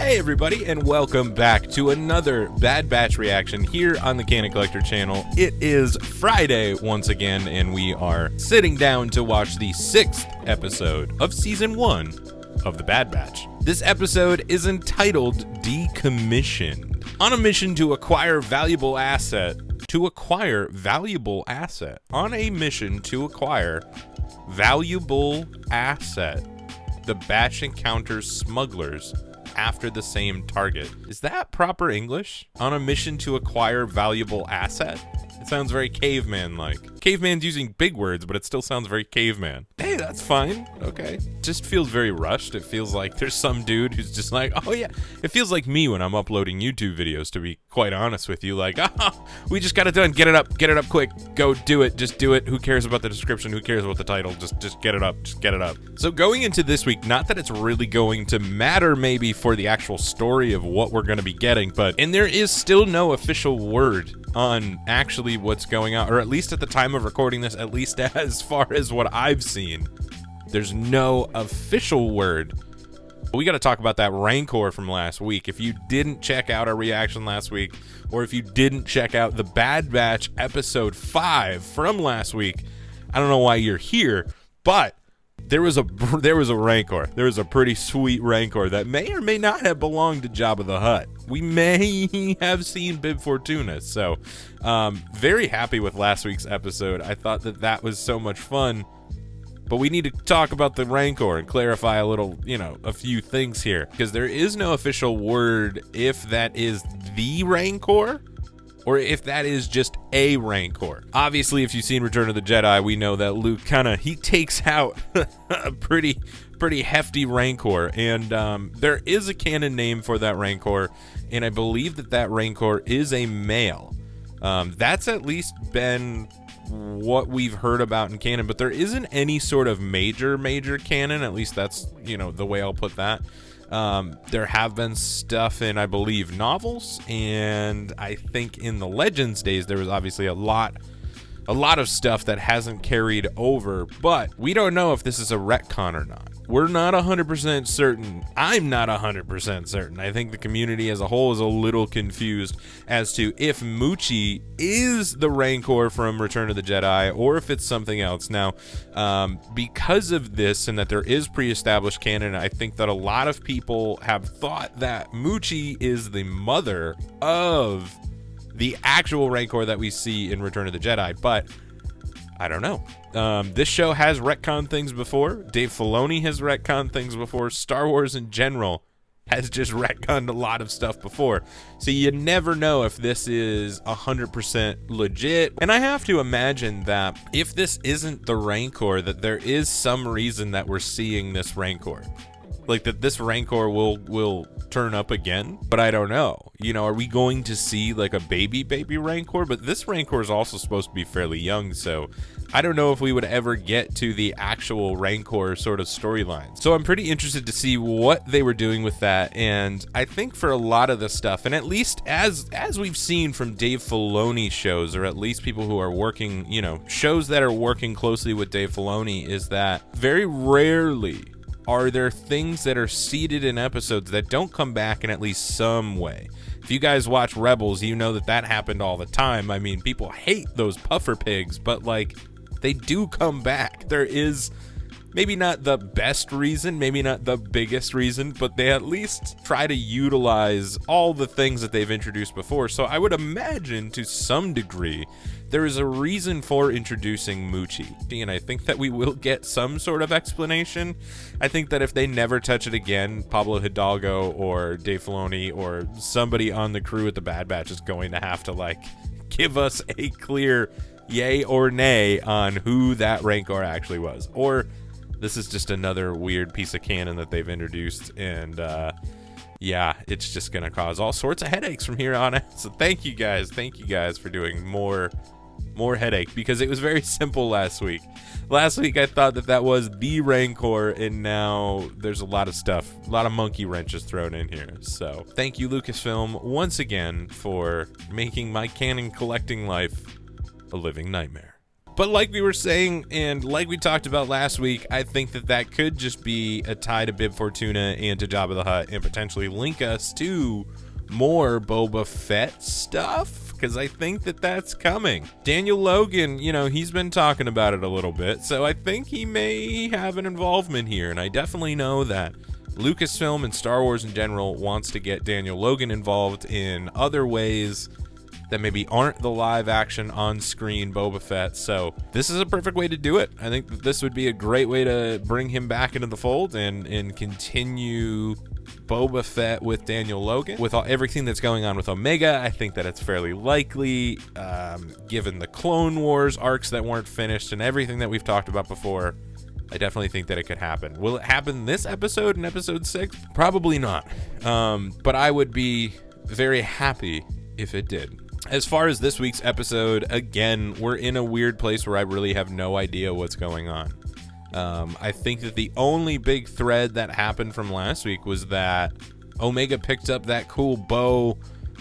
Hey everybody, and welcome back to another Bad Batch reaction here on the Canon Collector channel. It is Friday once again, and we are sitting down to watch the 6th episode of Season 1 of the Bad Batch. This episode is entitled Decommissioned. On a mission to acquire valuable asset. On a mission to acquire valuable asset. The Batch encounters smugglers after the same target. Is that proper English? On a mission to acquire valuable asset? It sounds very caveman-like. Caveman's using big words, but it still sounds very caveman. Hey, that's fine. Okay. Just feels very rushed. It feels like there's some dude who's just like, oh yeah. It feels like me when I'm uploading YouTube videos, to be quite honest with you. Like, we just got it done. Get it up quick. Go do it. Just do it. Who cares about the description? Who cares about the title? Just get it up. Just get it up. So going into this week, not that it's really going to matter maybe for the actual story of what we're going to be getting, and there is still no official word on actually what's going on, or at least at the time of recording this, at least as far as what I've seen, there's no official word. We got to talk about that Rancor from last week. If you didn't check out our reaction last week, or if you didn't check out the Bad Batch episode 5 from last week, I don't know why you're here, but there was a Rancor. There was a pretty sweet Rancor that may or may not have belonged to Jabba the Hutt. We may have seen Bib Fortuna. So very happy with last week's episode. I thought that was so much fun. But we need to talk about the Rancor and clarify a little, a few things here. Because there is no official word if that is the Rancor or if that is just a Rancor. Obviously, if you've seen Return of the Jedi, we know that Luke he takes out a pretty hefty Rancor. And there is a canon name for that Rancor, and I believe that Rancor is a male. That's at least been what we've heard about in canon, but there isn't any sort of major canon, at least that's, the way I'll put that. There have been stuff in, I believe, novels, and I think in the Legends days there was obviously a lot of stuff that hasn't carried over, but we don't know if this is a retcon or not. We're not 100% certain. I'm not 100% certain. I think the community as a whole is a little confused as to if Muchi is the Rancor from Return of the Jedi or if it's something else. Now, because of this and that there is pre-established canon, I think that a lot of people have thought that Muchi is the mother of the actual Rancor that we see in Return of the Jedi, but I don't know. This show has retconned things before. Dave Filoni has retconned things before. Star Wars in general has just retconned a lot of stuff before. So you never know if this is 100% legit. And I have to imagine that if this isn't the Rancor, that there is some reason that we're seeing this Rancor. Like that this Rancor will turn up again, but I don't know. Are we going to see like a baby Rancor? But this Rancor is also supposed to be fairly young, so I don't know if we would ever get to the actual Rancor sort of storyline. So I'm pretty interested to see what they were doing with that, and I think for a lot of the stuff, and at least as we've seen from Dave Filoni shows, or at least people who are working, shows that are working closely with Dave Filoni, is that very rarely are there things that are seeded in episodes that don't come back in at least some way. If you guys watch Rebels, you know that happened all the time. I mean, people hate those puffer pigs, but they do come back. There is maybe not the best reason, maybe not the biggest reason, but they at least try to utilize all the things that they've introduced before. So I would imagine to some degree there is a reason for introducing Muchi, and I think that we will get some sort of explanation. I think that if they never touch it again, Pablo Hidalgo or Dave Filoni or somebody on the crew at the Bad Batch is going to have to give us a clear yay or nay on who that Rancor actually was, or this is just another weird piece of canon that they've introduced, and yeah, it's just gonna cause all sorts of headaches from here on out. So thank you guys for doing more headache, because it was very simple last week. Last week I thought that was the Rancor, and now there's a lot of stuff, a lot of monkey wrenches thrown in here. So thank you, Lucasfilm, once again for making my canon collecting life a living nightmare. But like we were saying, and like we talked about last week, I think that could just be a tie to Bib Fortuna and to Jabba the Hutt, and potentially link us to more Boba Fett stuff, because I think that's coming. Daniel Logan, he's been talking about it a little bit, so I think he may have an involvement here, and I definitely know that Lucasfilm and Star Wars in general wants to get Daniel Logan involved in other ways that maybe aren't the live action on-screen Boba Fett, so this is a perfect way to do it. I think that this would be a great way to bring him back into the fold and continue Boba Fett with Daniel Logan. With everything that's going on with Omega, I think that it's fairly likely, given the Clone Wars arcs that weren't finished and everything that we've talked about before. I definitely think that it could happen. Will it happen this episode, in episode 6? Probably not, but I would be very happy if it did. As far as this week's episode, again, we're in a weird place where I really have no idea what's going on. I think that the only big thread that happened from last week was that Omega picked up that cool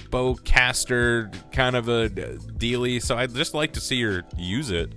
bowcaster kind of a dealie, so I'd just like to see her use it.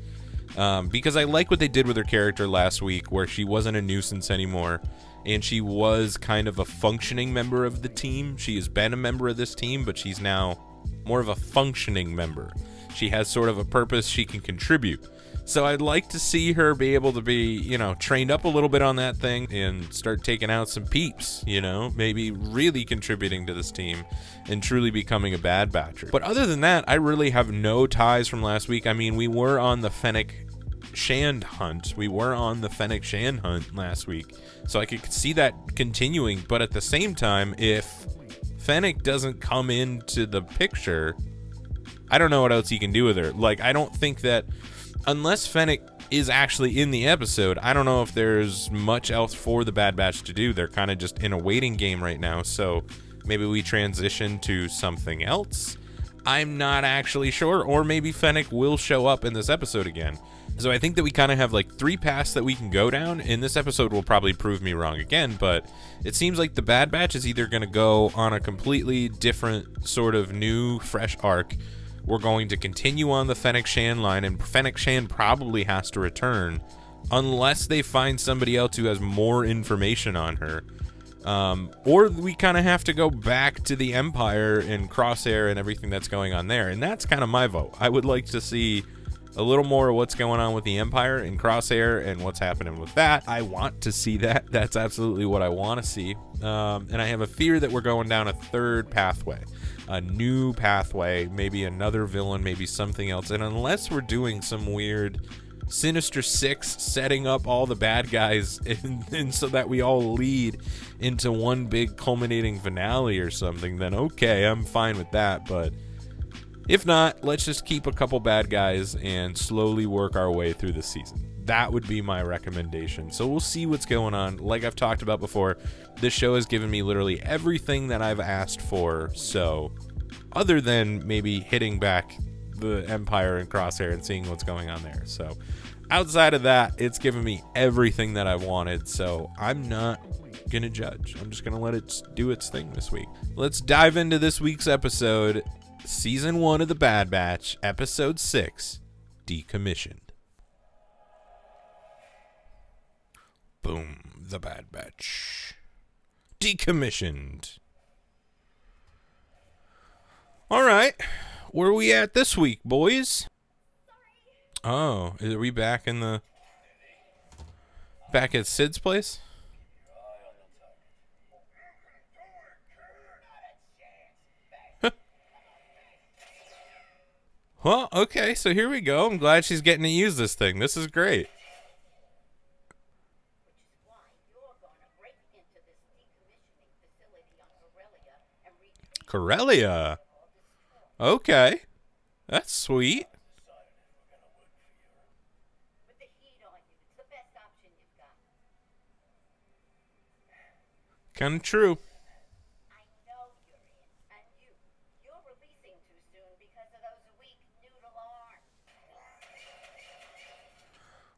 Because I like what they did with her character last week, where she wasn't a nuisance anymore, and she was kind of a functioning member of the team. She has been a member of this team, but she's now more of a functioning member. She has sort of a purpose she can contribute. So I'd like to see her be able to be, trained up a little bit on that thing and start taking out some peeps, maybe really contributing to this team and truly becoming a Bad Batcher. But other than that, I really have no ties from last week. I mean, we were on the Fennec Shand hunt. We were on the Fennec Shand hunt last week. So I could see that continuing. But at the same time, if Fennec doesn't come into the picture, I don't know what else you can do with her. Like, I don't think that, unless Fennec is actually in the episode, I don't know if there's much else for the Bad Batch to do. They're kind of just in a waiting game right now, so maybe we transition to something else. I'm not actually sure, or maybe Fennec will show up in this episode again. So I think that we kind of have like 3 paths that we can go down, and this episode will probably prove me wrong again, but it seems like the Bad Batch is either going to go on a completely different sort of new, fresh arc. We're going to continue on the Fennec Shand line, and Fennec Shand probably has to return unless they find somebody else who has more information on her. Or we kind of have to go back to the Empire and Crosshair and everything that's going on there, and that's kind of my vote. I would like to see a little more of what's going on with the Empire and Crosshair and what's happening with that. I want to see that. That's absolutely what I want to see. And I have a fear that we're going down a third pathway, a new pathway, maybe another villain, maybe something else. And unless we're doing some weird Sinister Six, setting up all the bad guys and so that we all lead into one big culminating finale or something, then okay, I'm fine with that. But if not, let's just keep a couple bad guys and slowly work our way through the season. That would be my recommendation. So we'll see what's going on. Like I've talked about before, this show has given me literally everything that I've asked for. So other than maybe hitting back the Empire and Crosshair and seeing what's going on there. So outside of that, it's given me everything that I wanted. So I'm not going to judge. I'm just going to let it do its thing this week. Let's dive into this week's episode. Season 1 of The Bad Batch, Episode 6, Decommissioned. Boom, The Bad Batch. Decommissioned. Alright, where are we at this week, boys? Oh, are we back at Sid's place? Well, okay, so here we go. I'm glad she's getting to use this thing. This is great. Corellia. Okay. That's sweet. Kind of true.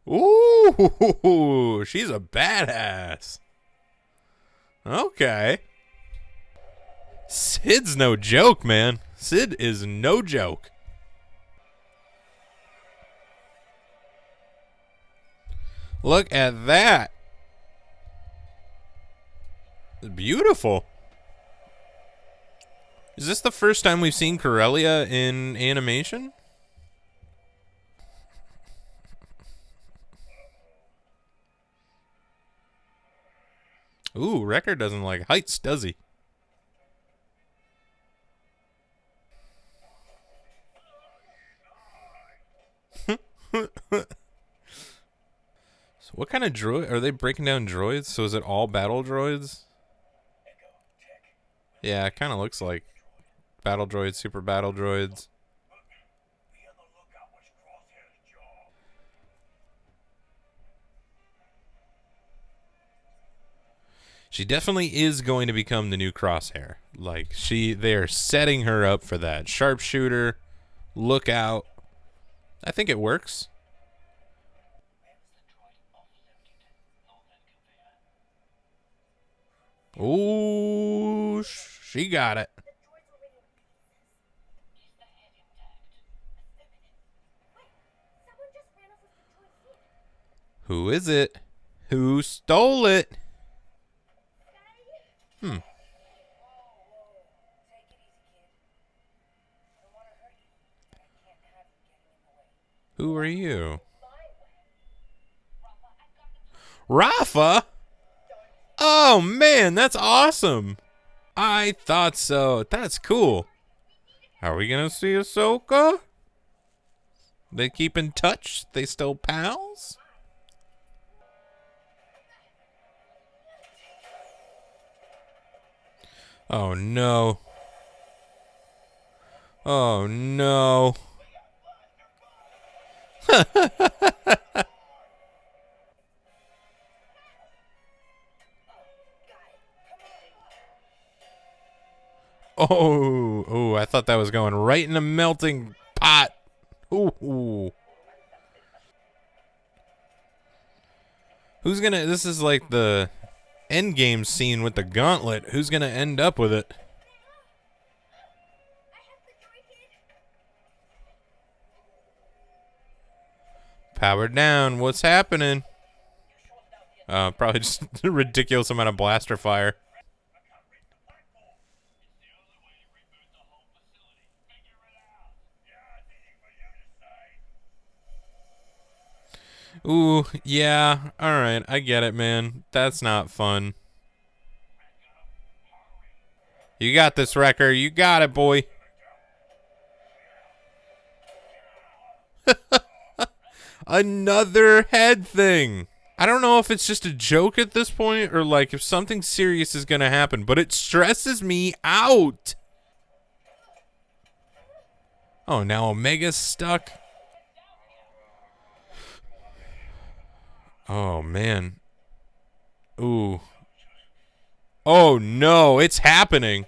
Ooh, she's a badass. Okay. Sid's no joke, man. Sid is no joke. Look at that. Beautiful. Is this the first time we've seen Corellia in animation? Ooh, Wrecker doesn't like heights, does he? So what kind of droid? Are they breaking down droids? So is it all battle droids? Yeah, it kind of looks like battle droids, super battle droids. She definitely is going to become the new Crosshair. Like, they're setting her up for that. Sharpshooter, lookout. I think it works. Ooh, she got it. Who is it? Who stole it? Who are you? Rafa? Oh, man, that's awesome. I thought so. That's cool. Are we going to see Ahsoka? They keep in touch? They still pals? Oh, no. Oh, no. Oh, I thought that was going right in a melting pot. Ooh. Who's gonna, this is like the endgame scene with the gauntlet. Who's gonna end up with it? Power down. What's happening? Probably just a ridiculous amount of blaster fire. Ooh, yeah. Alright, I get it, man. That's not fun. You got this, Wrecker. You got it, boy. Another head thing. I don't know if it's just a joke at this point or like if something serious is going to happen, but it stresses me out. Oh, now Omega's stuck. Oh, man. Ooh. Oh, no. It's happening.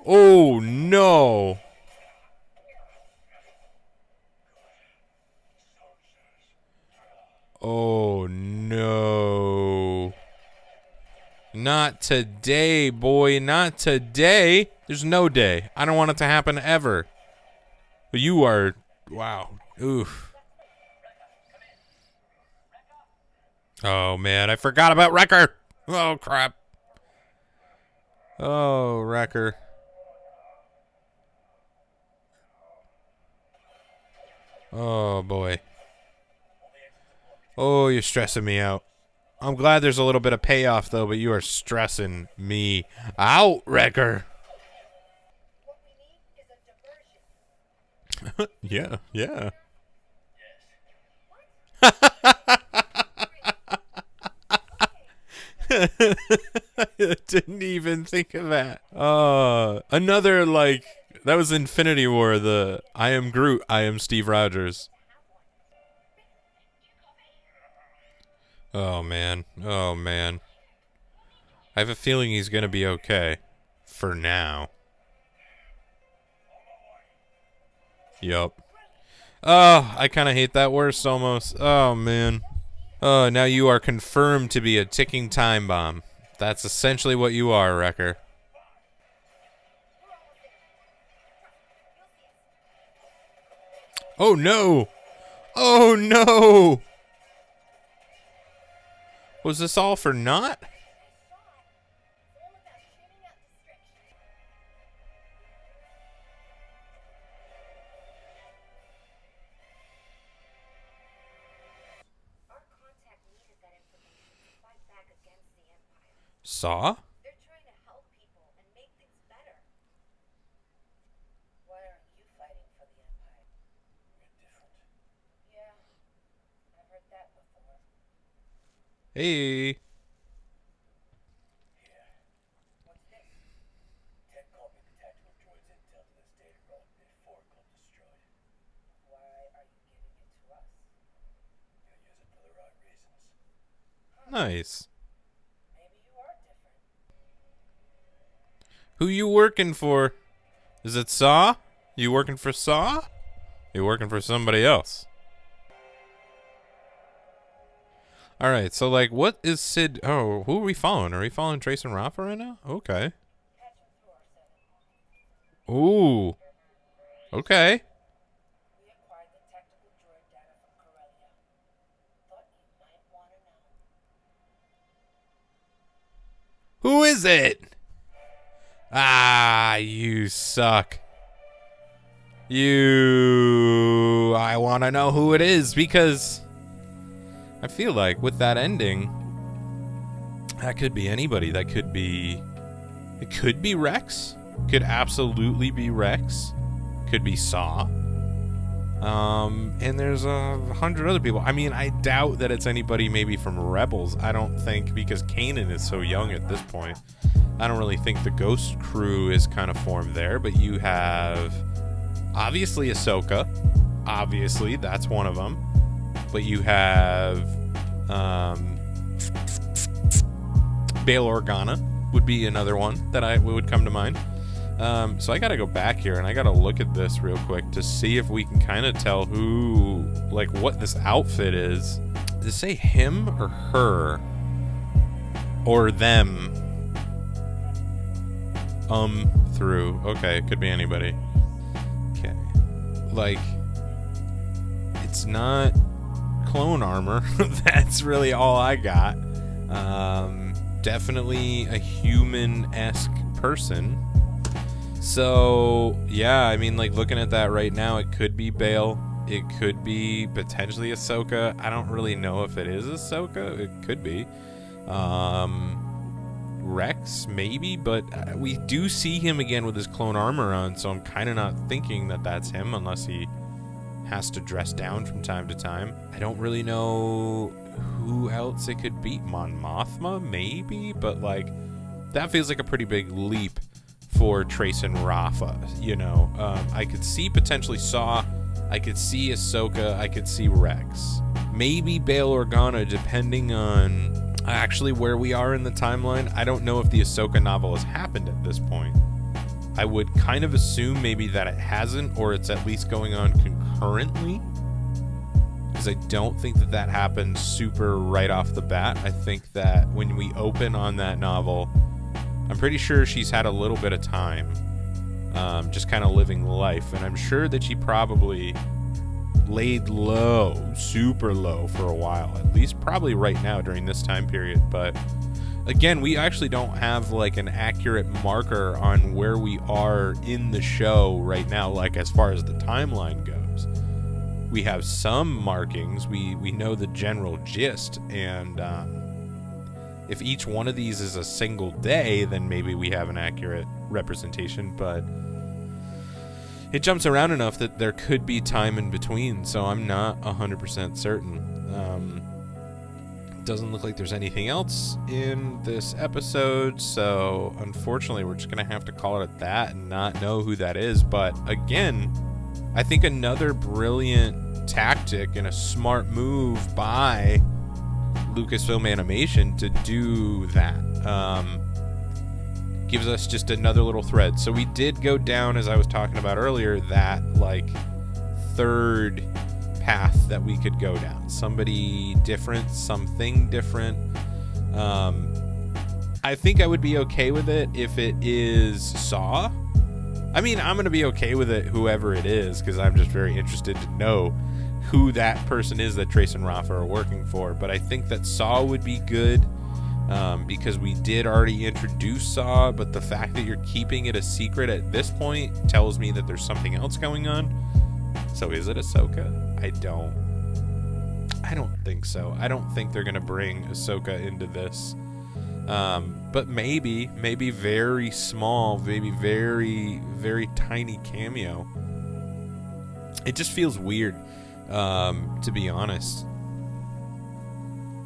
Oh, no. Oh, no. Not today, boy. Not today. There's no day. I don't want it to happen ever. But you are... Wow. Oof. Oh, man. I forgot about Wrecker. Oh, crap. Oh, Wrecker. Oh, boy. Oh, you're stressing me out. I'm glad there's a little bit of payoff, though, but you are stressing me out, Wrecker. Yeah, yeah. Didn't even think of that. Another, like, that was Infinity War, the I am Groot, I am Steve Rogers. Oh, man. Oh, man. I have a feeling he's gonna be okay. For now. Yup. Oh, I kind of hate that worse almost. Oh, man. Oh, now you are confirmed to be a ticking time bomb. That's essentially what you are, Wrecker. Oh, no. Oh, no. Was this all for naught? Saw? They're trying to help people and make things better. Why aren't you fighting for the Empire? We're different. Yeah, I've heard that before. Hey. Here. What's this? Ted called me the tactical droid's intel to this data roll before it got destroyed. Why are you giving it to us? You'll use it for the right reasons. Nice. Maybe you are different. Who you working for? Is it Saw? You working for Saw? You working for somebody else? Alright, so like what is Sid who are we following? Are we following Trace and Rafa right now? Okay. Ooh. Okay. We acquired the tactical droid data from Corellia. Thought you might want to know. Who is it? Ah, you suck. I want to know who it is because I feel like with that ending, that could be anybody. It could be Rex. Could absolutely be Rex. Could be Saw. And there's 100 other people. I mean, I doubt that it's anybody maybe from Rebels. I don't think, because Canon is so young at this point. I don't really think the Ghost crew is kind of formed there, but you have obviously Ahsoka. Obviously, that's one of them. But you have Bail Organa would be another one that would come to mind. So I gotta go back here and I gotta look at this real quick to see if we can kind of tell who, like, what this outfit is. Does it say him or her or them? Through. Okay, it could be anybody. Okay, like, it's not clone armor. That's really all I got. Definitely a human-esque person. So, yeah, I mean, like, looking at that right now, it could be Bail. It could be potentially Ahsoka. I don't really know if it is Ahsoka. It could be. Rex, maybe, but we do see him again with his clone armor on, so I'm kind of not thinking that that's him unless he has to dress down from time to time. I don't really know who else it could be. Mon Mothma, maybe, but, like, that feels like a pretty big leap for Trace and Rafa, you know. I could see potentially Saw, I could see Ahsoka, I could see Rex. Maybe Bail Organa, depending on actually where we are in the timeline. I don't know if the Ahsoka novel has happened at this point. I would kind of assume maybe that it hasn't, or it's at least going on concurrently, because I don't think that that happened super right off the bat. I think that when we open on that novel, I'm pretty sure she's had a little bit of time, just kind of living life, and I'm sure that she probably laid low, super low for a while, at least probably right now during this time period. But again, we actually don't have like an accurate marker on where we are in the show right now, like as far as the timeline goes. We have some markings, we know the general gist, and if each one of these is a single day, then maybe we have an accurate representation, but it jumps around enough that there could be time in between, so I'm not 100% certain. Doesn't look like there's anything else in this episode, so unfortunately we're just going to have to call it at that and not know who that is. But again, I think another brilliant tactic and a smart move by Lucasfilm Animation to do that. Gives us just another little thread. So we did go down, as I was talking about earlier, that like third path that we could go down. Somebody different, something different. I think I would be okay with it if it is Saw. I mean, I'm going to be okay with it whoever it is, because I'm just very interested to know who that person is that Trace and Rafa are working for. But I think that Saw would be good, because we did already introduce Saw, but the fact that you're keeping it a secret at this point tells me that there's something else going on. So is it Ahsoka? I don't think so. I don't think they're going to bring Ahsoka into this. But maybe very small, maybe very, very tiny cameo. It just feels weird, to be honest.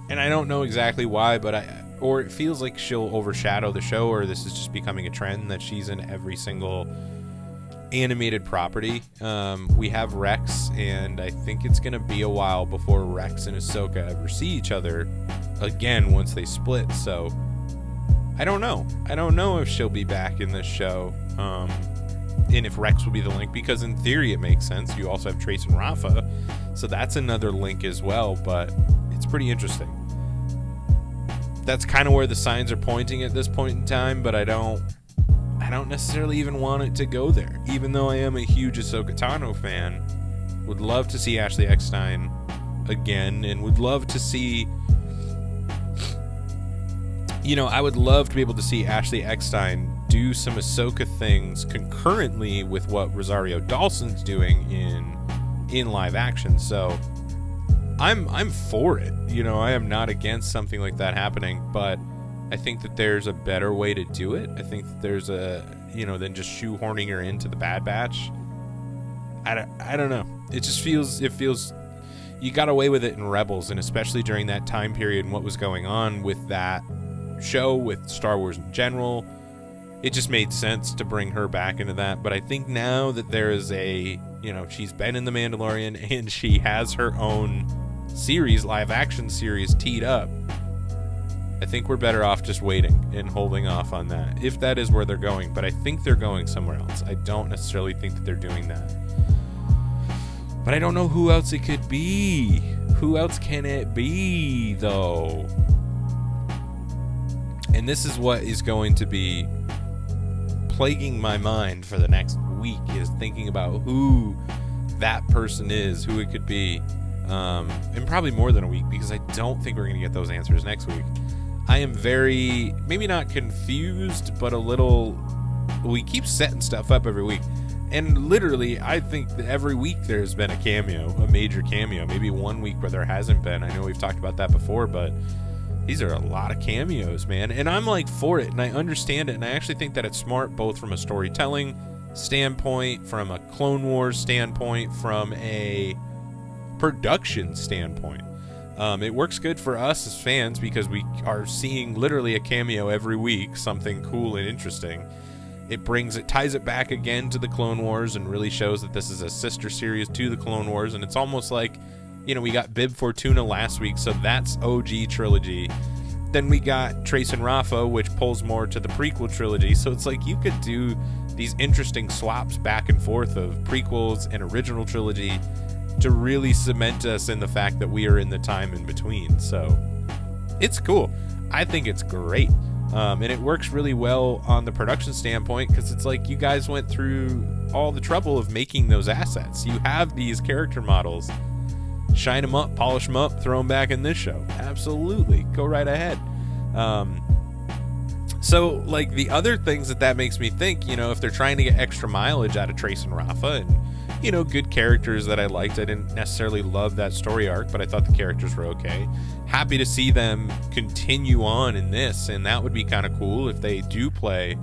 And I don't know exactly why, but or it feels like she'll overshadow the show, or this is just becoming a trend that she's in every single animated property. We have Rex, and I think it's going to be a while before Rex and Ahsoka ever see each other again once they split. So I don't know. I don't know if she'll be back in this show, and if Rex will be the link, because in theory it makes sense. You also have Trace and Rafa, so that's another link as well, but it's pretty interesting. That's kind of where the signs are pointing at this point in time, but I don't necessarily even want it to go there, even though I am a huge Ahsoka Tano fan. Would love to see Ashley Eckstein again, and would love to see, I would love to be able to see Ashley Eckstein do some Ahsoka things concurrently with what Rosario Dawson's doing in live action. So I'm for it. I am not against something like that happening, but I think that there's a better way to do it. I think that there's than just shoehorning her into the Bad Batch. I don't know. It feels you got away with it in Rebels, and especially during that time period and what was going on with that show, with Star Wars in general, it just made sense to bring her back into that. But I think now that there is she's been in The Mandalorian and she has her own series, live action series teed up, I think we're better off just waiting and holding off on that, if that is where they're going. But I think they're going somewhere else. I don't necessarily think that they're doing that. But I don't know who else it could be. Who else can it be, though? And this is what is going to be plaguing my mind for the next week, is thinking about who that person is, who it could be. And probably more than a week, because I don't think we're going to get those answers next week. I am very, maybe not confused, but a little, we keep setting stuff up every week. And literally, I think that every week there's been a cameo, a major cameo. Maybe one week where there hasn't been. I know we've talked about that before, but these are a lot of cameos, man. And I'm like for it, and I understand it. And I actually think that it's smart, both from a storytelling standpoint, from a Clone Wars standpoint, from a production standpoint. It works good for us as fans because we are seeing literally a cameo every week, something cool and interesting. It ties it back again to the Clone Wars and really shows that this is a sister series to the Clone Wars. And it's almost like, we got Bib Fortuna last week, so that's OG trilogy. Then we got Trace and Rafa, which pulls more to the prequel trilogy. So it's like you could do these interesting swaps back and forth of prequels and original trilogy to really cement us in the fact that we are in the time in between. So it's cool. I think it's great. And it works really well on the production standpoint, because it's like you guys went through all the trouble of making those assets. You have these character models. Shine them up, polish them up, throw them back in this show. Absolutely. Go right ahead. So, like, the other things that makes me think, if they're trying to get extra mileage out of Trace and Rafa, and good characters that I liked. I didn't necessarily love that story arc, but I thought the characters were okay. Happy to see them continue on in this, and that would be kind of cool if they do play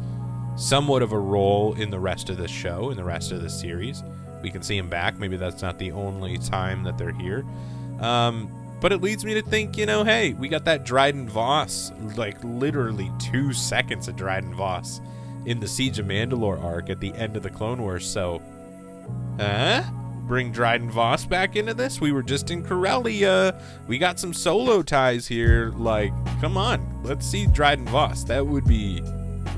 somewhat of a role in the rest of this show, in the rest of this series. We can see them back. Maybe that's not the only time that they're here. But it leads me to think, hey, we got that Dryden Voss, like literally 2 seconds of Dryden Voss in the Siege of Mandalore arc at the end of the Clone Wars. So, bring Dryden Voss back into this? We were just in Corellia. We got some solo ties here. Like, come on. Let's see Dryden Voss. That would be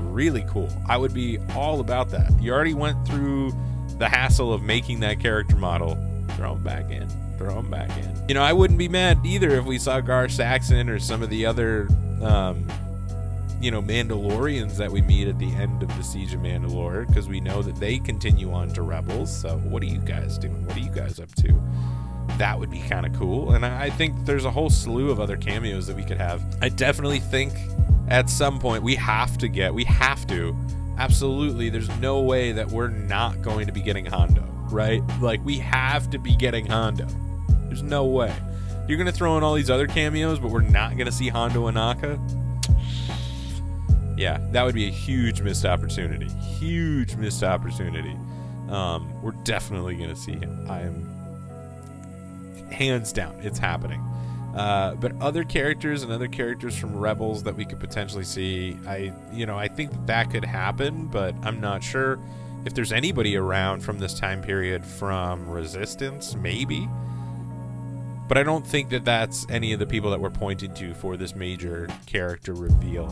really cool. I would be all about that. You already went through the hassle of making that character model. Throw him back in. I wouldn't be mad either if we saw Gar Saxon or some of the other Mandalorians that we meet at the end of the Siege of Mandalore, because we know that they continue on to Rebels. So what are you guys doing? What are you guys up to? that would be kind of cool. And I think there's a whole slew of other cameos that we could have. I definitely think at some point we have to, absolutely, there's no way that we're not going to be getting Hondo, right? Like, we have to be getting Hondo. There's no way. You're going to throw in all these other cameos, but we're not going to see Hondo Inaka? Yeah, that would be a huge missed opportunity. Huge missed opportunity. We're definitely going to see him. I am hands down, it's happening. But other characters and other characters from Rebels that we could potentially see, I think that could happen, but I'm not sure if there's anybody around from this time period from Resistance, maybe. But I don't think that that's any of the people that we're pointing to for this major character reveal.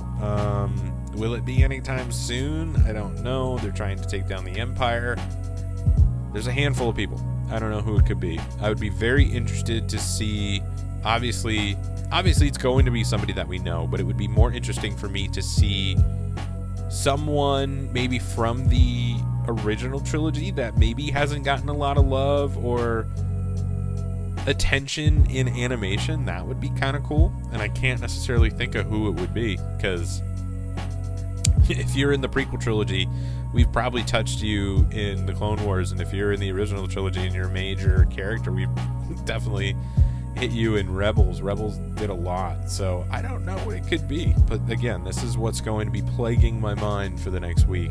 Will it be anytime soon? I don't know. They're trying to take down the Empire. There's a handful of people. I don't know who it could be. I would be very interested to see. Obviously it's going to be somebody that we know, but it would be more interesting for me to see someone maybe from the original trilogy that maybe hasn't gotten a lot of love or attention in animation. That would be kind of cool, and I can't necessarily think of who it would be, because if you're in the prequel trilogy, we've probably touched you in the Clone Wars, and if you're in the original trilogy and you're a major character, we've definitely hit you in Rebels. Rebels did a lot, so I don't know what it could be, but again, this is what's going to be plaguing my mind for the next week.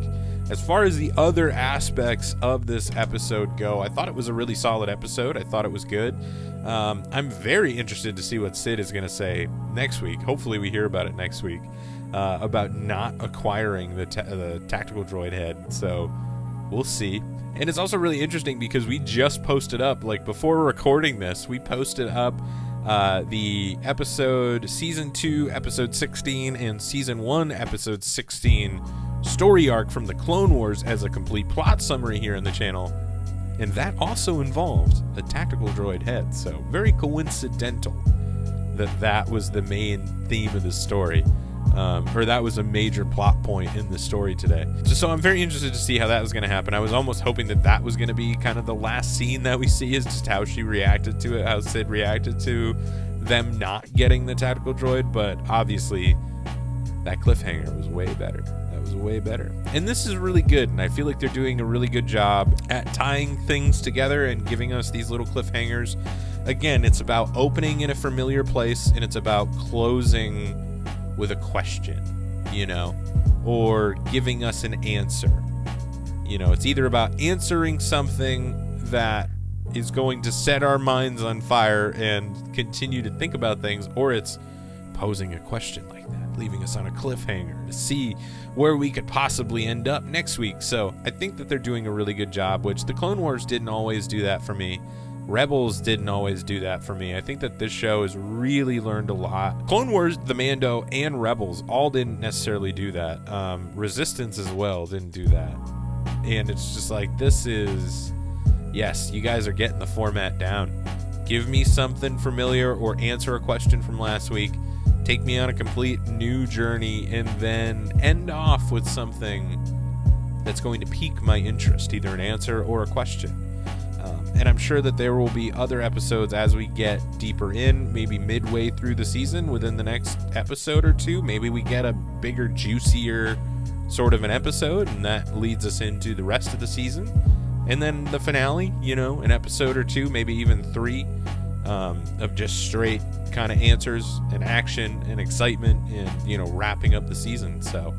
As far as the other aspects of this episode go, I thought it was a really solid episode. I thought it was good. I'm very interested to see what Sid is going to say next week. Hopefully we hear about it next week, about not acquiring the tactical droid head, so we'll see. And it's also really interesting because we just posted up, like before recording this, we posted up the episode season 2 episode 16 and season 1 episode 16 story arc from the Clone Wars as a complete plot summary here on the channel, and that also involved a tactical droid head. So very coincidental that was the main theme of the story, or that was a major plot point in the story today. So I'm very interested to see how that was going to happen. I was almost hoping that was going to be kind of the last scene that we see, is just how she reacted to it, how Sid reacted to them not getting the tactical droid, but obviously that cliffhanger was way better. That was way better. And this is really good, and I feel like they're doing a really good job at tying things together and giving us these little cliffhangers. Again, it's about opening in a familiar place, and it's about closing with a question, or giving us an answer. It's either about answering something that is going to set our minds on fire and continue to think about things, or it's posing a question like that, leaving us on a cliffhanger to see where we could possibly end up next week. So I think that they're doing a really good job, which the Clone Wars didn't always do that for me. Rebels didn't always do that for me. I think that this show has really learned a lot. Clone Wars, The Mando, and Rebels all didn't necessarily do that. Resistance as well didn't do that. And it's just like, this is, yes, you guys are getting the format down. Give me something familiar or answer a question from last week. Take me on a complete new journey, and then end off with something that's going to pique my interest, either an answer or a question. And I'm sure that there will be other episodes as we get deeper in, maybe midway through the season, within the next episode or two. Maybe we get a bigger, juicier sort of an episode, and that leads us into the rest of the season. And then the finale, an episode or two, maybe even 3, of just straight kind of answers and action and excitement and, wrapping up the season. So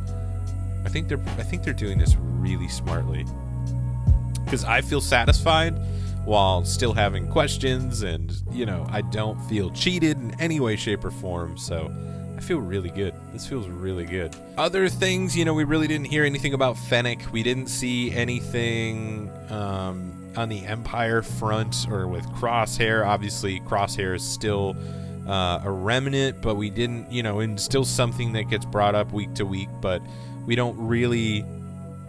I think they're doing this really smartly, because I feel satisfied while still having questions, and I don't feel cheated in any way, shape, or form. So I feel really good. This feels really good. Other things, we really didn't hear anything about Fennec. We didn't see anything on the Empire front or with Crosshair. Obviously, Crosshair is still a remnant, but we didn't, and still something that gets brought up week to week, but we don't really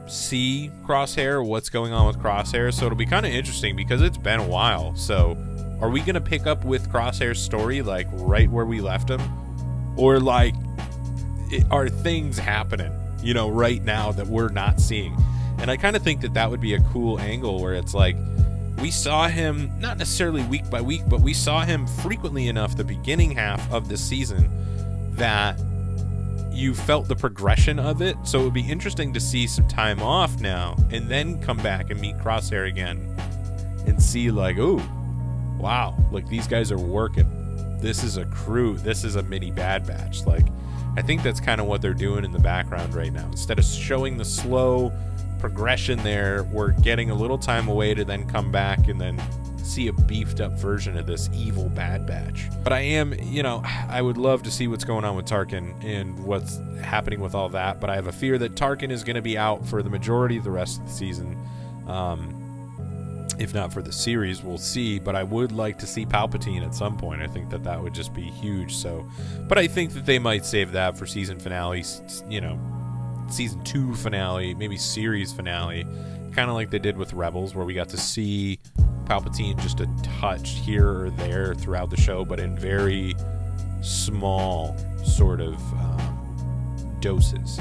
see Crosshair, what's going on with Crosshair. So it'll be kind of interesting, because it's been a while. So are we going to pick up with Crosshair's story like right where we left him, or like are things happening right now that we're not seeing? And I kind of think that would be a cool angle, where it's like we saw him, not necessarily week by week, but we saw him frequently enough the beginning half of this season that you felt the progression of it. So it would be interesting to see some time off now and then come back and meet Crosshair again and see like, oh, wow, like these guys are working. This is a crew. This is a mini Bad Batch. Like, I think that's kind of what they're doing in the background right now. Instead of showing the slow progression there, we're getting a little time away to then come back and then see a beefed up version of this evil Bad Batch. But I am, I would love to see what's going on with Tarkin and what's happening with all that. But I have a fear that Tarkin is going to be out for the majority of the rest of the season. If not for the series, we'll see. But I would like to see Palpatine at some point. I think that would just be huge. But I think that they might save that for season finale, season 2 finale, maybe series finale, kind of like they did with Rebels, where we got to see Palpatine just a touch here or there throughout the show, but in very small sort of doses.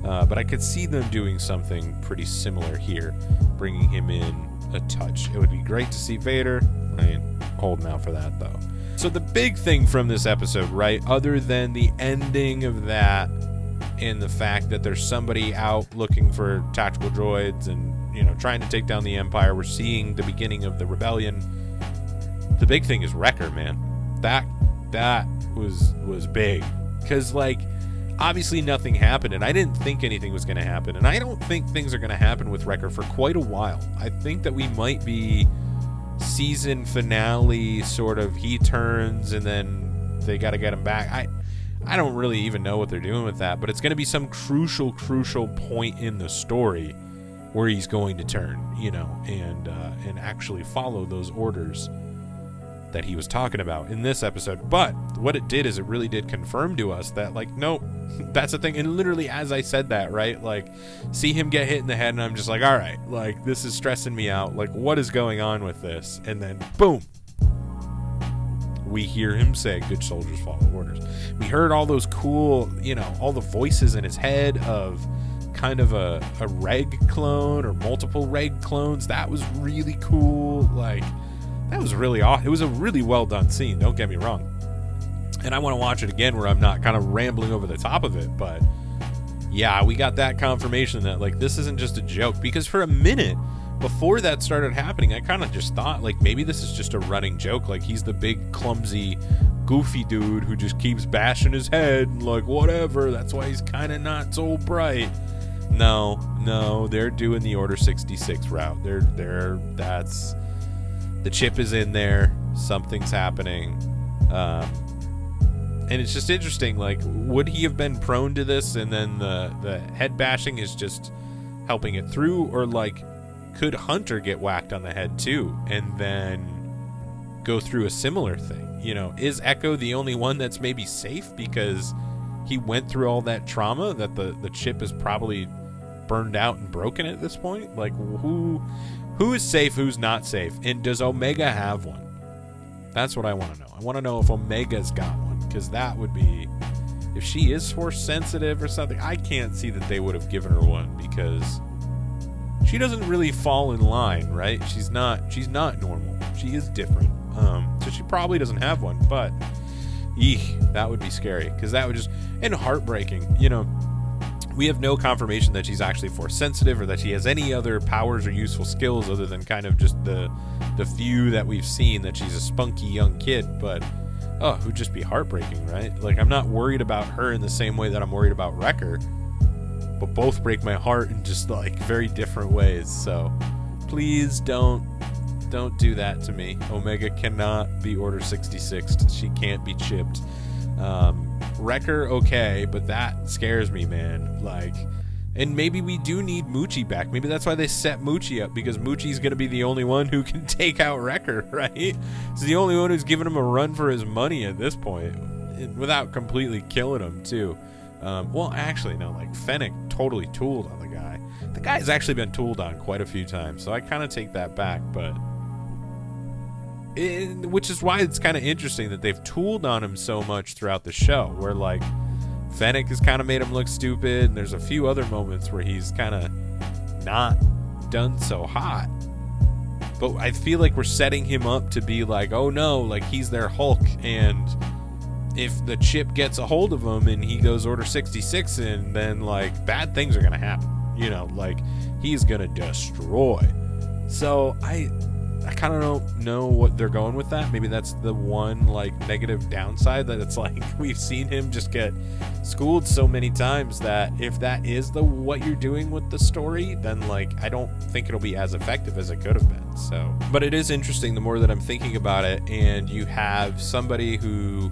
But I could see them doing something pretty similar here, bringing him in a touch. It would be great to see Vader. I ain't holding out for that, though. So the big thing from this episode, right, other than the ending of that and the fact that there's somebody out looking for tactical droids and, trying to take down the Empire, we're seeing the beginning of the rebellion. The big thing is Wrecker, man. That was big. Because, obviously nothing happened, and I didn't think anything was going to happen. And I don't think things are going to happen with Wrecker for quite a while. I think that we might be season finale sort of, he turns and then they got to get him back. I don't really even know what they're doing with that, but it's going to be some crucial point in the story where he's going to turn, and actually follow those orders that he was talking about in this episode. But what it did is it really did confirm to us that, no, that's the thing. And literally as I said that, right, see him get hit in the head, and I'm just like, all right, this is stressing me out. What is going on with this? And then, boom, we hear him say, good soldiers follow orders. We heard all those cool, all the voices in his head of kind of a reg clone or multiple reg clones. That was really cool. That was really awesome. It was a really well done scene, don't get me wrong. And I want to watch it again where I'm not kind of rambling over the top of it. But yeah, we got that confirmation that this isn't just a joke, because for a minute before that started happening, I kind of just thought maybe this is just a running joke. He's the big clumsy goofy dude who just keeps bashing his head and whatever, that's why he's kind of not so bright. No, they're doing the Order 66 route. That's the chip is in there, something's happening. And it's just interesting, would he have been prone to this and then the head bashing is just helping it through, or could Hunter get whacked on the head too and then go through a similar thing? Is Echo the only one that's maybe safe because he went through all that trauma that the chip is probably burned out and broken at this point? Who is safe, who's not safe, and does Omega have one? That's what I want to know. I want to know if Omega's got one, because that would be, if she is force sensitive or something. I can't see that they would have given her one, because she doesn't really fall in line, right? She's not normal. She is different. So she probably doesn't have one, but that would be scary, because that would just, and heartbreaking. We have no confirmation that she's actually force sensitive or that she has any other powers or useful skills other than kind of just the few that we've seen, that she's a spunky young kid. But it would just be heartbreaking, right? I'm not worried about her in the same way that I'm worried about Wrecker, but both break my heart in just very different ways. So please don't do that to me. Omega cannot be Order 66. She can't be chipped. Wrecker, okay, but that scares me, man. And maybe we do need Moochie back. Maybe that's why they set Moochie up, because Moochie's going to be the only one who can take out Wrecker, right? He's the only one who's giving him a run for his money at this point, without completely killing him, too. Well, actually, no, Fennec totally tooled on the guy. The guy's actually been tooled on quite a few times, so I kind of take that back, but which is why it's kind of interesting that they've tooled on him so much throughout the show, where Fennec has kind of made him look stupid, and there's a few other moments where he's kind of not done so hot. But I feel like we're setting him up to be like, oh no, like he's their Hulk, and if the chip gets a hold of him and he goes Order 66 in, then like bad things are gonna happen. You know, like he's gonna destroy. So I kind of don't know what they're going with that. Maybe that's the one like negative downside, that it's like we've seen him just get schooled so many times that if that is what you're doing with the story, then like I don't think it'll be as effective as it could have been. So, but it is interesting the more that I'm thinking about it, and you have somebody who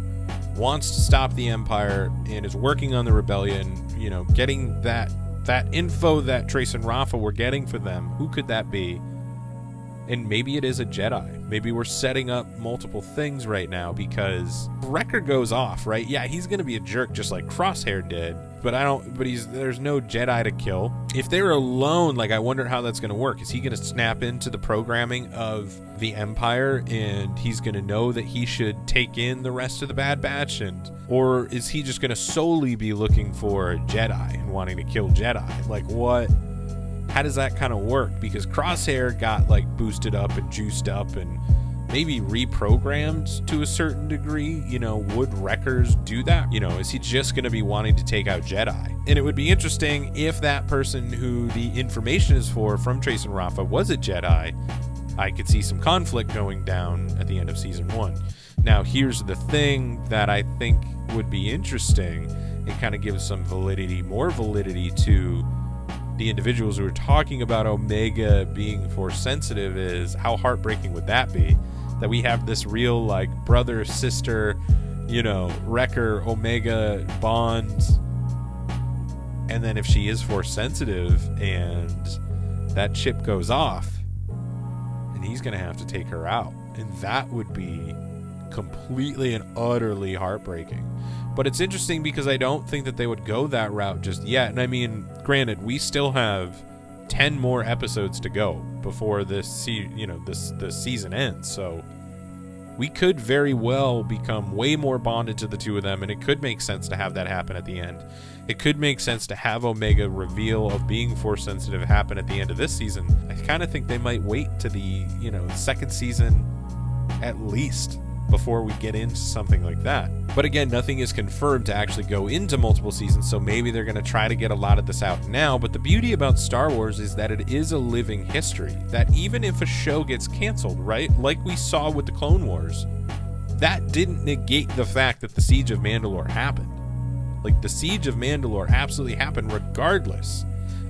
wants to stop the Empire and is working on the rebellion, you know, getting that info that Trace and Rafa were getting for them. Who could that be? And maybe it is a Jedi. Maybe we're setting up multiple things right now, because Wrecker goes off, right? Yeah, he's going to be a jerk just like Crosshair did, but there's no Jedi to kill. If they're alone, like I wonder how that's going to work. Is he going to snap into the programming of the Empire and he's going to know that he should take in the rest of the Bad Batch, or is he just going to solely be looking for Jedi and wanting to kill Jedi? Like what? How does that kind of work? Because Crosshair got like boosted up and juiced up and maybe reprogrammed to a certain degree. You know, would Wreckers do that? You know, is he just going to be wanting to take out Jedi? And it would be interesting if that person who the information is for from Trace and Rafa was a Jedi. I could see some conflict going down at the end of season 1. Now, here's the thing that I think would be interesting. It kind of gives some more validity to the individuals who are talking about Omega being Force sensitive, is how heartbreaking would that be? That we have this real like brother sister, you know, Wrecker Omega bond, and then if she is Force sensitive and that chip goes off, and he's gonna have to take her out, and that would be completely and utterly heartbreaking. But it's interesting because I don't think that they would go that route just yet. And I mean, granted, we still have 10 more episodes to go before this season ends. So we could very well become way more bonded to the two of them, and it could make sense to have that happen at the end. It could make sense to have Omega reveal of being Force sensitive happen at the end of this season. I kind of think they might wait to the, second season at least before we get into something like that. But again, nothing is confirmed to actually go into multiple seasons, so maybe they're going to try to get a lot of this out now. But the beauty about Star Wars is that it is a living history, that even if a show gets canceled, right, like we saw with the Clone Wars, that didn't negate the fact that the Siege of Mandalore happened. Like, the Siege of Mandalore absolutely happened regardless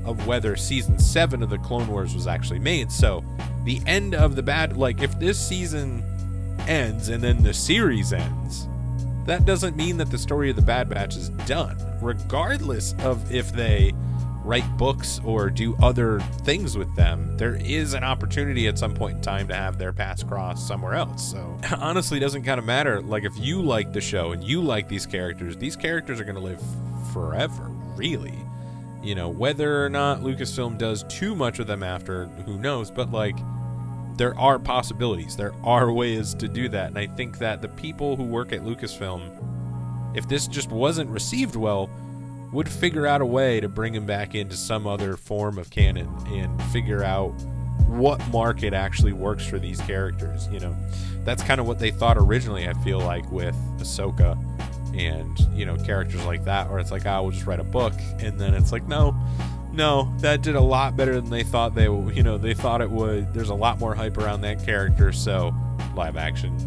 of whether season 7 of the Clone Wars was actually made. So the end of if this season ends and then the series ends, that doesn't mean that the story of the Bad Batch is done, regardless of if they write books or do other things with them. There is an opportunity at some point in time to have their paths cross somewhere else. So honestly, it doesn't kind of matter. Like, if you like the show and you like these characters are going to live forever, really. Whether or not Lucasfilm does too much with them after, who knows, but there are possibilities. There are ways to do that. And I think that the people who work at Lucasfilm, if this just wasn't received well, would figure out a way to bring him back into some other form of canon and figure out what market actually works for these characters. That's kind of what they thought originally, I feel like, with Ahsoka and, characters like that, where it's like, we'll just write a book. And then it's like, no, that did a lot better than they thought they thought it would. There's a lot more hype around that character, so live action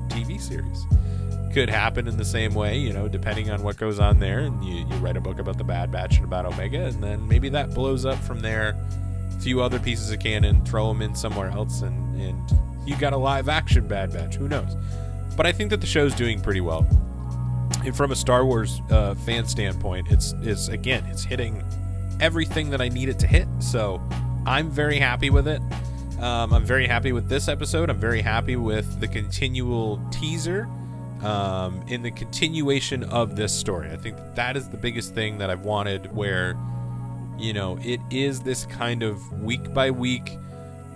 TV series could happen in the same way, depending on what goes on there. And you write a book about the Bad Batch and about Omega, and then maybe that blows up from there. A few other pieces of canon, throw them in somewhere else, and you got a live action Bad Batch. Who knows? But I think that the show's doing pretty well. And from a Star Wars fan standpoint, it's hitting everything that I need it to hit. So I'm very happy with it. I'm very happy with this episode. I'm very happy with the continual teaser in the continuation of this story. I think that is the biggest thing that I've wanted, where it is this kind of week by week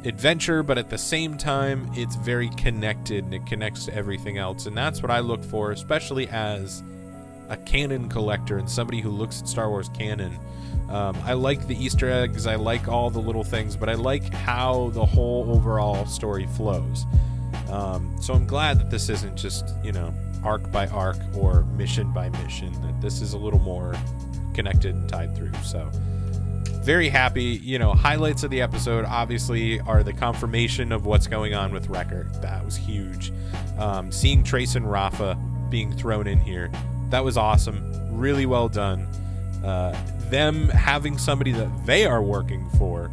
adventure, but at the same time it's very connected and it connects to everything else. And that's what I look for, especially as a canon collector and somebody who looks at Star Wars canon, I like the Easter eggs, I like all the little things, but I like how the whole overall story flows. So I'm glad that this isn't just, arc by arc or mission by mission, that this is a little more connected and tied through. So very happy. Highlights of the episode obviously are the confirmation of what's going on with Wrecker. That was huge. Seeing Trace and Rafa being thrown in here, that was awesome. Really well done. Them having somebody that they are working for,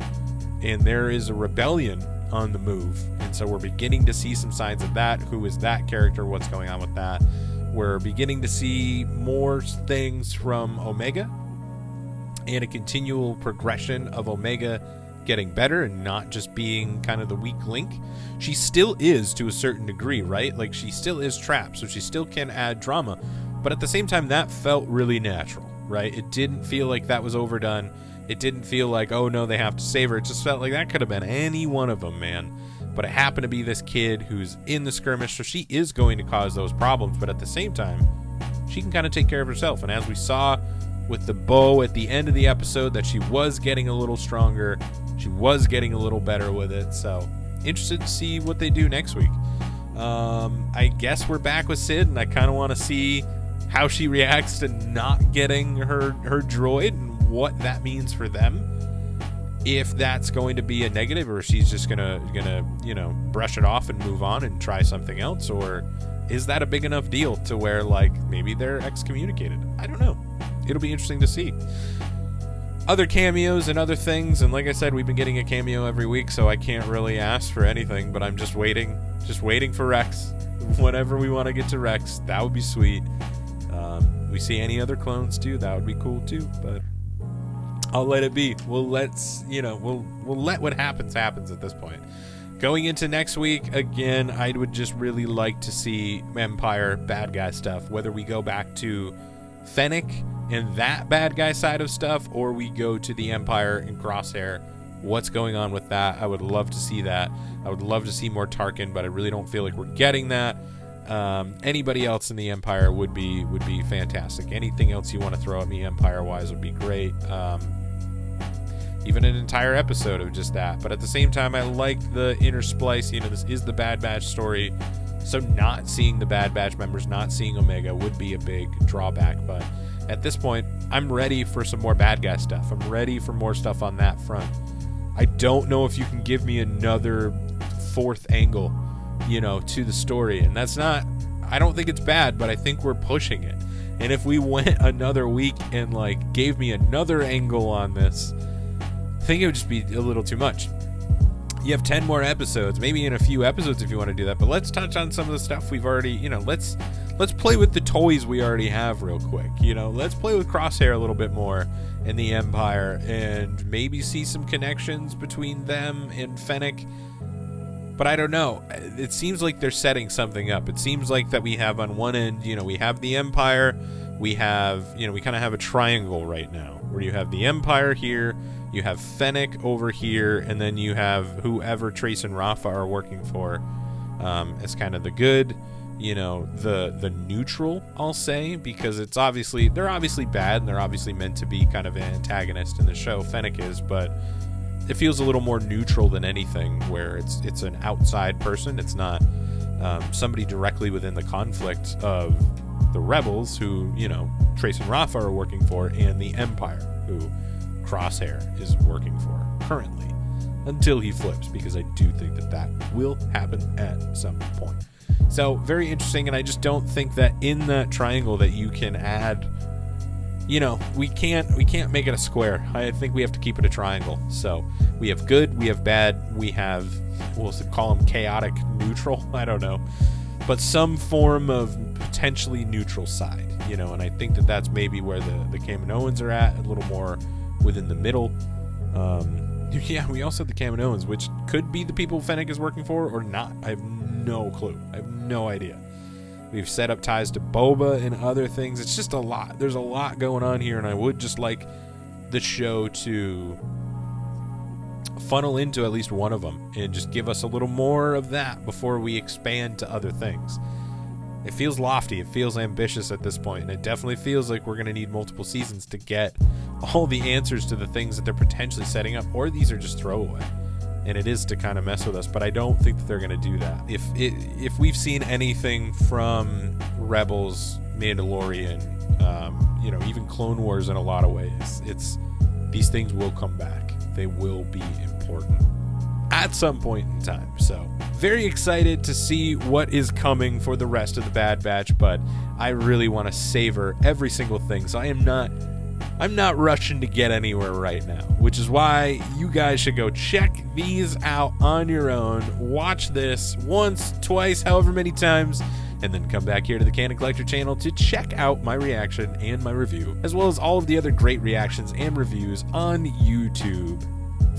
and there is a rebellion on the move, and so we're beginning to see some signs of that. Who is that character? What's going on with that? We're beginning to see more things from Omega, and a continual progression of Omega getting better and not just being kind of the weak link. She still is to a certain degree, right? Like, she still is trapped, so she still can add drama, but at the same time that felt really natural, right? It didn't feel like that was overdone. It didn't feel like, oh no, they have to save her. It just felt like that could have been any one of them, man. But it happened to be this kid who's in the skirmish, so she is going to cause those problems, but at the same time, she can kind of take care of herself. And as we saw with the bow at the end of the episode, that she was getting a little stronger, she was getting a little better with it. So interested to see what they do next week. I guess we're back with Sid, and I kind of want to see how she reacts to not getting her droid and what that means for them. If that's going to be a negative, or she's just gonna brush it off and move on and try something else, or is that a big enough deal to where, like, maybe they're excommunicated? I don't know. It'll be interesting to see. Other cameos and other things, and like I said, we've been getting a cameo every week, so I can't really ask for anything, but I'm just waiting for Rex. Whenever we want to get to Rex, that would be sweet. We see any other clones too, that would be cool too, but I'll let it be. We'll let what happens at this point. Going into next week, again, I would just really like to see Empire bad guy stuff, whether we go back to Fennec and that bad guy side of stuff, or we go to the Empire and Crosshair. What's going on with that? I would love to see that. I would love to see more Tarkin, but I really don't feel like we're getting that. Anybody else in the Empire would be fantastic. Anything else you want to throw at me Empire-wise would be great. Even an entire episode of just that. But at the same time, I like the intersplice. This is the Bad Batch story, so not seeing the Bad Batch members, not seeing Omega would be a big drawback. But at this point, I'm ready for some more bad guy stuff. I'm ready for more stuff on that front. I don't know if you can give me another fourth angle, to the story. And that's not, I don't think it's bad, but I think we're pushing it. And if we went another week and gave me another angle on this, I think it would just be a little too much. You have 10 more episodes, maybe in a few episodes if you want to do that, but let's touch on some of the stuff we've already, let's play with the toys we already have real quick. Let's play with Crosshair a little bit more in the Empire and maybe see some connections between them and Fennec. But I don't know. It seems like they're setting something up. It seems like that we have on one end, we have the Empire, we have, we kind of have a triangle right now where you have the Empire here, you have Fennec over here, and then you have whoever Trace and Rafa are working for as kind of the good, the neutral, I'll say, because they're obviously bad and they're obviously meant to be kind of an antagonist in the show. Fennec is, but it feels a little more neutral than anything, where it's an outside person. It's not somebody directly within the conflict of the rebels who, Trace and Rafa are working for, and the Empire who Crosshair is working for currently, until he flips, because I do think that will happen at some point. So very interesting, and I just don't think that in that triangle that you can add, we can't make it a square. I think we have to keep it a triangle. So we have good, we have bad, we have, we'll call them chaotic neutral, I don't know, but some form of potentially neutral side, and I think that that's maybe where the Kaminoans are at, a little more within the middle. Yeah, we also have the Kaminoans, which could be the people Fennec is working for or not. I have no clue. I have no idea. We've set up ties to Boba and other things. It's just a lot. There's a lot going on here, and I would just like the show to funnel into at least one of them and just give us a little more of that before we expand to other things. It feels lofty. It feels ambitious at this point, and it definitely feels like we're going to need multiple seasons to get all the answers to the things that they're potentially setting up, or these are just throwaway. And it is to kind of mess with us, but I don't think that they're going to do that. If we've seen anything from Rebels, Mandalorian, even Clone Wars in a lot of ways, it's these things will come back. They will be important at some point in time. So very excited to see what is coming for the rest of the Bad Batch, but I really want to savor every single thing. So I'm not rushing to get anywhere right now, which is why you guys should go check these out on your own. Watch this once, twice, however many times, and then come back here to the Canon Collector channel to check out my reaction and my review, as well as all of the other great reactions and reviews on YouTube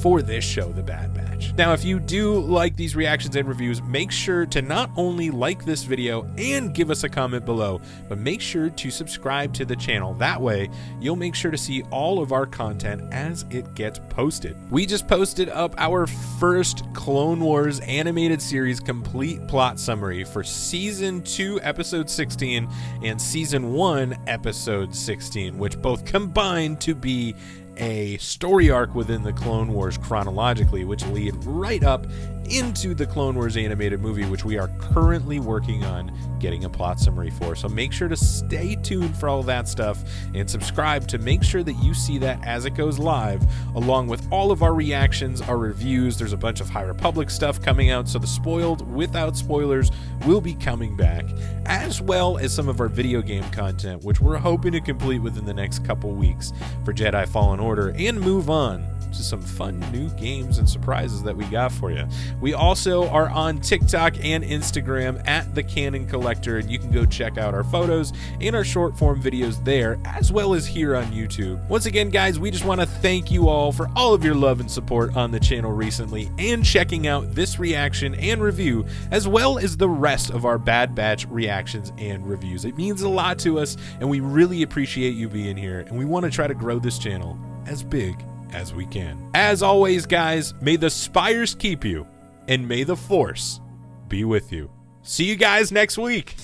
for this show, The Bad Batch. Now, if you do like these reactions and reviews, make sure to not only like this video and give us a comment below, but make sure to subscribe to the channel. That way, you'll make sure to see all of our content as it gets posted. We just posted up our first Clone Wars animated series complete plot summary for Season 2, Episode 16, and Season 1, Episode 16, which both combine to be a story arc within the Clone Wars chronologically, which lead right up into the Clone Wars animated movie, which we are currently working on getting a plot summary for. So make sure to stay tuned for all that stuff and subscribe to make sure that you see that as it goes live, along with all of our reactions, our reviews. There's a bunch of High Republic stuff coming out, so the spoiled without spoilers will be coming back, as well as some of our video game content, which we're hoping to complete within the next couple weeks for Jedi Fallen Order and move on to some fun new games and surprises that we got for you. We also are on TikTok and Instagram at The Canon Collector, and you can go check out our photos and our short form videos there, as well as here on YouTube. Once again, guys, we just want to thank you all for all of your love and support on the channel recently and checking out this reaction and review, as well as the rest of our Bad Batch reactions and reviews. It means a lot to us, and we really appreciate you being here, and we want to try to grow this channel as big as we can. As always, guys, may the spires keep you, and may the Force be with you. See you guys next week.